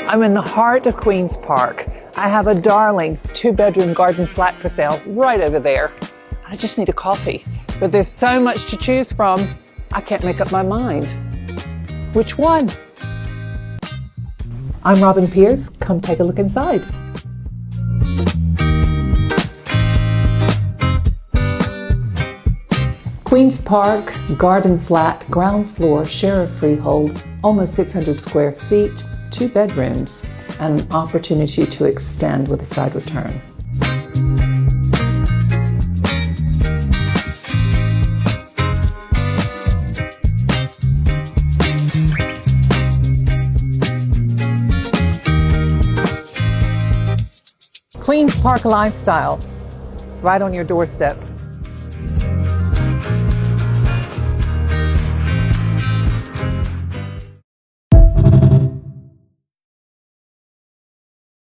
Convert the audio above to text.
I'm in the heart of Queen's Park. I have a darling 2-bedroom garden flat for sale right over there. I just need a coffee, but there's so much to choose from, I can't make up my mind. Which one? I'm Robin Pierce. Come take a look inside. Queen's Park, garden flat, ground floor, share of freehold, almost 600 square feet, 2 bedrooms, and an opportunity to extend with a side return. Queen's Park lifestyle, right on your doorstep.